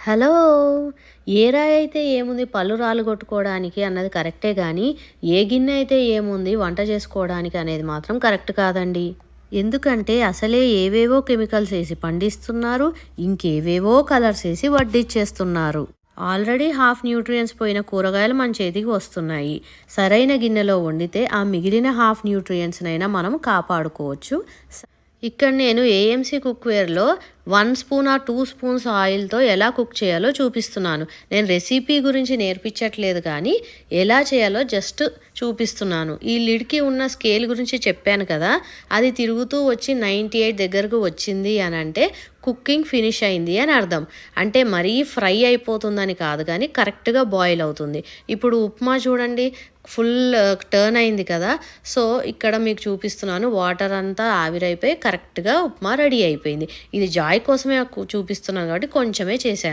Hello! ఏ రాయయితే ఏముంది పళ్ళు రాలగొట్టుకోవడానికి అన్నది కరెక్టే గానీ, ఏ గిన్నె అయితే ఏముంది వంట చేసుకోవడానికి అనేది మాత్రం కరెక్ట్ కాదండి. ఎందుకంటే అసలే ఏవేవో కెమికల్స్ ఏసి పండిస్తున్నారు. ఇంకేవేవో కలర్స్ ఏసి వడ్డిచ్చేస్తున్నారు. ఆల్రెడీ హాఫ్ న్యూట్రియంట్స్ పోయిన కూరగాయలు మన చేతికి వస్తున్నాయి. సరైన గిన్నెలో వండితే ఆ మిగిలిన హాఫ్ న్యూట్రియంట్స్‌నైనా మనం కాపాడుకోవచ్చు. ఇక్కడ నేను ఏఎంసీ కుక్‌వేర్‌లో 1 స్పూన్ ఆర్ 2 స్పూన్స్ ఆయిల్‌తో ఎలా కుక్ చేయాలో చూపిస్తున్నాను. నేను రెసిపీ గురించి నేర్పించట్లేదు కానీ, ఎలా చేయాలో జస్ట్ చూపిస్తున్నాను. ఈ లిడ్‌కి ఉన్న స్కేల్ గురించి చెప్పాను కదా! అది తిరుగుతూ వచ్చి 98 దగ్గరకు వచ్చింది అనంటే కుకింగ్ ఫినిష్ అయింది అని అర్థం. అంటే మరీ ఫ్రై అయిపోతుందని కాదు కానీ, కరెక్ట్‌గా బాయిల్ అవుతుంది. ఇప్పుడు ఉప్మా చూడండి ఫుల్ టర్న్ అయింది కదా! సో, ఇక్కడ మీకు చూపిస్తున్నాను. వాటర్ అంతా ఆవిరైపోయి కరెక్ట్‌గా ఉప్మా రెడీ అయిపోయింది. ఇది జాయ్ కోసమే చూపిస్తున్నాను కాబట్టి కొంచెమే చేశాను.